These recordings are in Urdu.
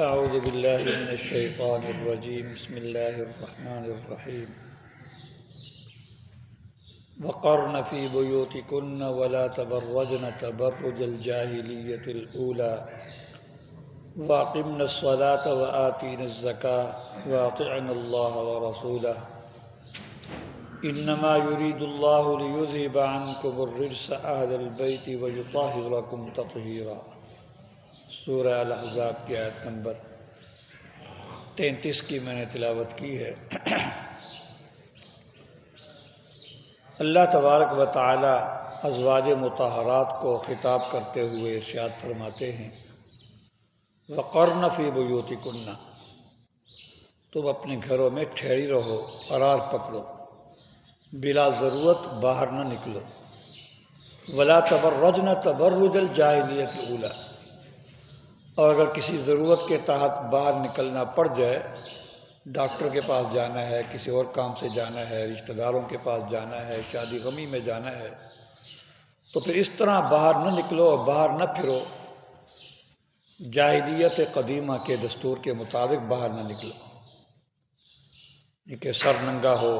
أعوذ بالله من الشيطان الرجيم بسم الله الرحمن الرحيم وقرن في بيوتكن ولا تبرجن تبرج الجاهلية الأولى وأقمن الصلاة وآتين الزكاة وأطعن الله ورسوله إنما يريد الله ليذهب عنكم الرجس أهل البيت ويطهركم تطهيرا۔ سورہ الاحزاب کی آیت نمبر 33 کی میں نے تلاوت کی ہے۔ اللہ تبارک و تعالی ازواج مطہرات کو خطاب کرتے ہوئے ارشاد فرماتے ہیں وَقَرْنَ فِي بُيُوتِكُنَّ، تم اپنے گھروں میں ٹھہری رہو، قرار پکڑو، بلا ضرورت باہر نہ نکلو۔ وَلَا تَبَرَّجْنَ تَبَرُّجَ الْجَاهِلِيَّةِ الْأُولَى، اور اگر کسی ضرورت کے تحت باہر نکلنا پڑ جائے، ڈاکٹر کے پاس جانا ہے، کسی اور کام سے جانا ہے، رشتہ داروں کے پاس جانا ہے، شادی غمی میں جانا ہے، تو پھر اس طرح باہر نہ نکلو اور باہر نہ پھرو، جاہلیت قدیمہ کے دستور کے مطابق باہر نہ نکلو، کہ سر ننگا ہو۔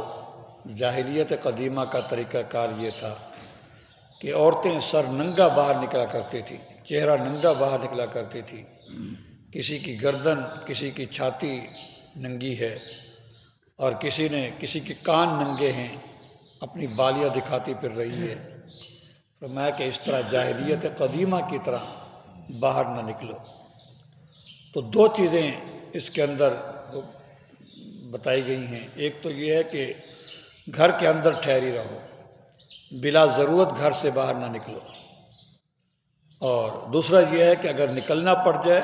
جاہلیت قدیمہ کا طریقہ کار یہ تھا کہ عورتیں سر ننگا باہر نکلا کرتی تھیں، چہرہ ننگا باہر نکلا کرتی تھی، کسی کی گردن، کسی کی چھاتی ننگی ہے، اور کسی کے کان ننگے ہیں، اپنی بالیاں دکھاتی پھر رہی ہے۔ فرمایا کہ اس طرح جاہلیت قدیمہ کی طرح باہر نہ نکلو۔ تو دو چیزیں اس کے اندر بتائی گئی ہیں، ایک تو یہ ہے کہ گھر کے اندر ٹھہری رہو، بلا ضرورت گھر سے باہر نہ نکلو، اور دوسرا یہ ہے کہ اگر نکلنا پڑ جائے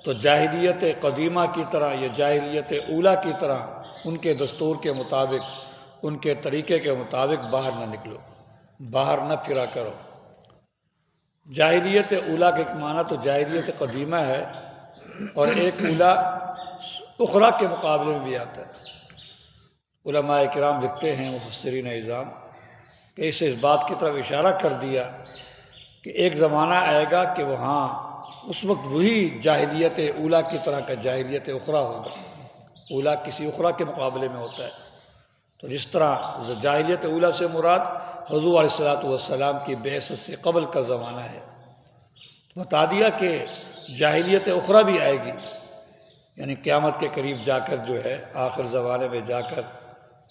تو جاہلیت قدیمہ کی طرح یا جاہلیت اولیٰ کی طرح ان کے دستور کے مطابق، ان کے طریقے کے مطابق باہر نہ نکلو، باہر نہ پھرا کرو۔ جاہلیت اولیٰ کے معنی تو جاہلیت قدیمہ ہے، اور ایک اولیٰ اخریٰ کے مقابلے میں بھی آتا ہے۔ علماء کرام لکھتے ہیں، مفسرین اعظام، کہ اس بات کی طرف اشارہ کر دیا کہ ایک زمانہ آئے گا کہ وہاں اس وقت وہی جاہلیت اولیٰ کی طرح کا جاہلیت اخریٰ ہوگا۔ اولیٰ کسی اخریٰ کے مقابلے میں ہوتا ہے، تو جس طرح جاہلیت اولیٰ سے مراد حضور علیہ السلام کی بعثت سے قبل کا زمانہ ہے، بتا دیا کہ جاہلیت اخریٰ بھی آئے گی، یعنی قیامت کے قریب جا کر جو ہے، آخر زمانے میں جا کر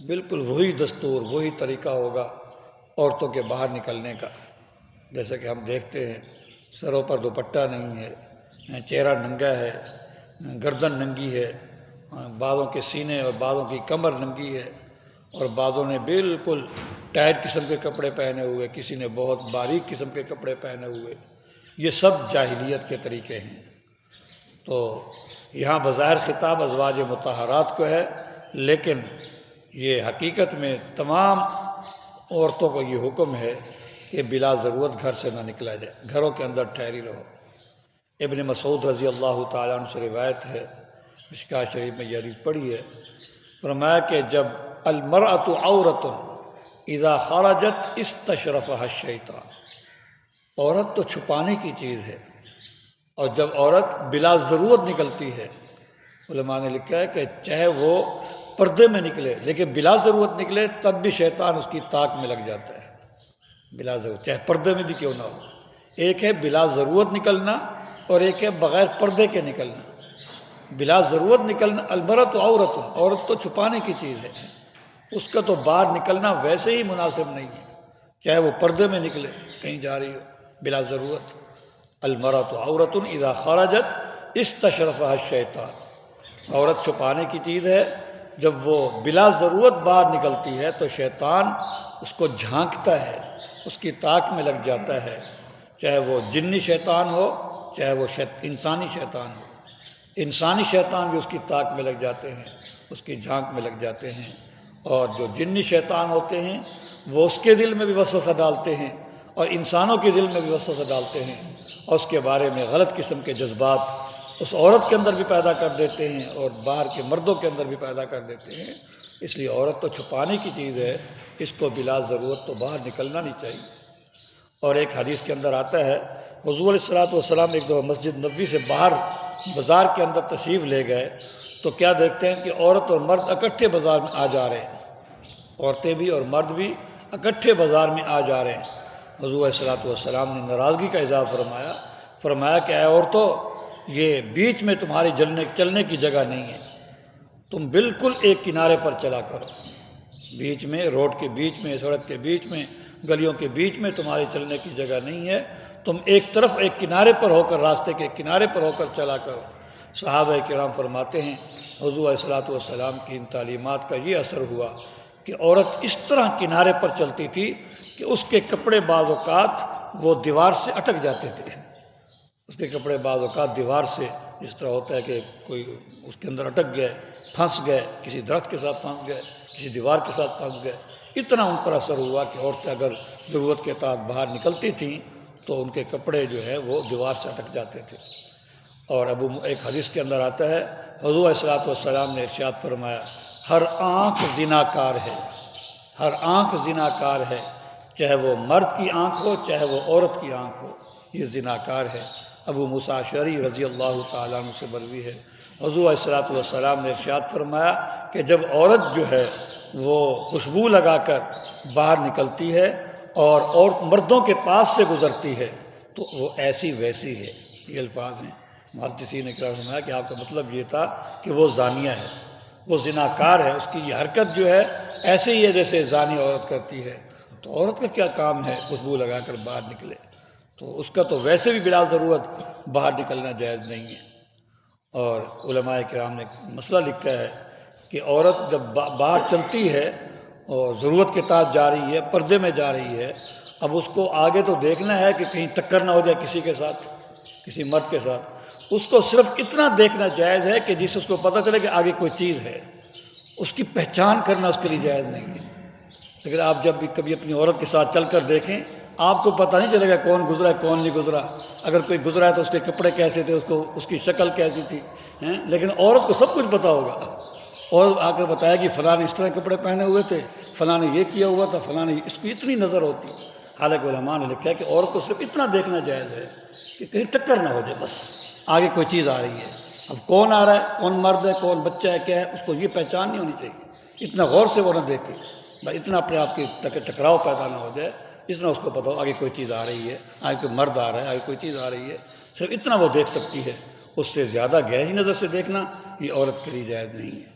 بالکل وہی دستور، وہی طریقہ ہوگا عورتوں کے باہر نکلنے کا۔ جیسے کہ ہم دیکھتے ہیں سروں پر دوپٹہ نہیں ہے، چہرہ ننگا ہے، گردن ننگی ہے، بعضوں کے سینے اور بعضوں کی کمر ننگی ہے، اور بعضوں نے بالکل ٹائٹ قسم کے کپڑے پہنے ہوئے، کسی نے بہت باریک قسم کے کپڑے پہنے ہوئے۔ یہ سب جاہلیت کے طریقے ہیں۔ تو یہاں بظاہر خطاب ازواج مطہرات کو ہے، لیکن یہ حقیقت میں تمام عورتوں کو یہ حکم ہے کہ بلا ضرورت گھر سے نہ نکلا جائے، گھروں کے اندر ٹھہری رہو۔ ابن مسعود رضی اللہ تعالیٰ عنہ سے روایت ہے، مشکوٰۃ شریف میں یہ حدیث پڑھی ہے، فرمایا کہ جب المرأۃ عورۃ اذا خرجت استشرفها الشیطان، عورت تو چھپانے کی چیز ہے، اور جب عورت بلا ضرورت نکلتی ہے، علماء نے لکھا ہے کہ چاہے وہ پردے میں نکلے لیکن بلا ضرورت نکلے تب بھی شیطان اس کی طاق میں لگ جاتا ہے۔ بلا ضرورت، چاہے پردے میں بھی کیوں نہ ہو۔ ایک ہے بلا ضرورت نکلنا، اور ایک ہے بغیر پردے کے نکلنا۔ بلا ضرورت نکلنا، المرأۃ عورۃ، عورت تو چھپانے کی چیز ہے، اس کا تو باہر نکلنا ویسے ہی مناسب نہیں ہے، چاہے وہ پردے میں نکلے، کہیں جا رہی ہو بلا ضرورت۔ المرأۃ عورۃ اذا خرجت استشرفها الشیطان، عورت چھپانے کی چیز ہے، جب وہ بلا ضرورت باہر نکلتی ہے تو شیطان اس کو جھانکتا ہے، اس کی طاق میں لگ جاتا ہے، چاہے وہ جنی شیطان ہو، چاہے وہ انسانی شیطان ہو۔ انسانی شیطان بھی اس کی طاق میں لگ جاتے ہیں، اس کی جھانک میں لگ جاتے ہیں، اور جو جنی شیطان ہوتے ہیں وہ اس کے دل میں بھی وسوسہ ڈالتے ہیں، اور انسانوں کے دل میں بھی وسوسہ ڈالتے ہیں، اور اس کے بارے میں غلط قسم کے جذبات اس عورت کے اندر بھی پیدا کر دیتے ہیں، اور باہر کے مردوں کے اندر بھی پیدا کر دیتے ہیں۔ اس لیے عورت تو چھپانے کی چیز ہے، اس کو بلا ضرورت تو باہر نکلنا نہیں چاہیے۔ اور ایک حدیث کے اندر آتا ہے حضور علیہ الصلوۃ والسلام ایک دفعہ مسجد نبوی سے باہر بازار کے اندر تشریف لے گئے تو کیا دیکھتے ہیں کہ عورت اور مرد اکٹھے بازار میں آ جا رہے ہیں، عورتیں بھی اور مرد بھی اکٹھے بازار میں آ جا رہے ہیں۔ حضور علیہ الصلوۃ والسلام نے ناراضگی کا اظہار فرمایا کہ اے عورتوں، یہ بیچ میں تمہاری چلنے کی جگہ نہیں ہے، تم بالکل ایک کنارے پر چلا کرو، بیچ میں، روڈ کے بیچ میں، سڑک کے بیچ میں، گلیوں کے بیچ میں تمہاری چلنے کی جگہ نہیں ہے، تم ایک طرف ایک کنارے پر ہو کر، راستے کے کنارے پر ہو کر چلا کرو۔ صحابہ کرام فرماتے ہیں حضور علیہ الصلوۃ والسلام کی ان تعلیمات کا یہ اثر ہوا کہ عورت اس طرح کنارے پر چلتی تھی کہ اس کے کپڑے بعض اوقات وہ دیوار سے اٹک جاتے تھے، اس کے کپڑے بعض اوقات دیوار سے، جس طرح ہوتا ہے کہ کوئی اس کے اندر اٹک گئے، پھنس گئے، کسی درخت کے ساتھ پھنس گئے، کسی دیوار کے ساتھ پھنس گئے، اتنا ان پر اثر ہوا کہ عورتیں اگر ضرورت کے تحت باہر نکلتی تھیں تو ان کے کپڑے جو ہے وہ دیوار سے اٹک جاتے تھے۔ اور ایک حدیث کے اندر آتا ہے، حضور علیہ الصلوۃ والسلام نے ارشاد فرمایا، ہر آنکھ زناکار ہے، ہر آنکھ زناکار ہے، چاہے وہ مرد کی آنکھ ہو چاہے وہ عورت کی آنکھ ہو، یہ زناکار ہے۔ ابو موسیٰ اشعری رضی اللہ تعالیٰ عنہ سے مروی ہے، حضور علیہ الصلوۃ والسلام نے ارشاد فرمایا کہ جب عورت جو ہے وہ خوشبو لگا کر باہر نکلتی ہے اور مردوں کے پاس سے گزرتی ہے تو وہ ایسی ویسی ہے، یہ الفاظ ہیں۔ محدثین نے فرمایا کہ آپ کا مطلب یہ تھا کہ وہ زانیہ ہے، وہ زناکار ہے، اس کی یہ حرکت جو ہے ایسے ہی ہے جیسے زانی عورت کرتی ہے۔ تو عورت کا کیا کام ہے خوشبو لگا کر باہر نکلے؟ تو اس کا تو ویسے بھی بلا ضرورت باہر نکلنا جائز نہیں ہے۔ اور علماء کرام نے مسئلہ لکھا ہے کہ عورت جب باہر چلتی ہے اور ضرورت کے تحت جا رہی ہے، پردے میں جا رہی ہے، اب اس کو آگے تو دیکھنا ہے کہ کہیں ٹکر نہ ہو جائے کسی کے ساتھ، کسی مرد کے ساتھ، اس کو صرف اتنا دیکھنا جائز ہے کہ جس سے اس کو پتہ چلے کہ آگے کوئی چیز ہے، اس کی پہچان کرنا اس کے لیے جائز نہیں ہے۔ لیکن آپ جب بھی کبھی اپنی عورت کے ساتھ چل کر دیکھیں، آپ کو پتہ نہیں چلے گا کون گزرا ہے کون نہیں گزرا، اگر کوئی گزرا ہے تو اس کے کپڑے کیسے تھے، اس کی شکل کیسی تھی، لیکن عورت کو سب کچھ پتہ ہوگا، اور آ کر بتایا کہ فلاں نے اس طرح کپڑے پہنے ہوئے تھے، فلاں نے یہ کیا ہوا تھا، فلاں نے، اس کی اتنی نظر ہوتی۔ حالانکہ علماء نے لکھا ہے کہ عورت کو صرف اتنا دیکھنا جائز ہے کہ کہیں ٹکر نہ ہو جائے، بس آگے کوئی چیز آ رہی ہے، اب کون آ رہا ہے، کون مرد ہے کون بچہ ہے کیا ہے، اس کو یہ پہچان نہیں ہونی چاہیے، اتنا غور سے وہ نہ دیکھے، بھائی اتنا اپنے آپ کی ٹکراؤ پیدا نہ ہو جائے، اتنا اس کو پتہ ہو آگے کوئی چیز آ رہی ہے، آگے کوئی مرد آ رہا ہے، آگے کوئی چیز آ رہی ہے، صرف اتنا وہ دیکھ سکتی ہے، اس سے زیادہ گہری نظر سے دیکھنا یہ عورت کے لیے جائز نہیں ہے۔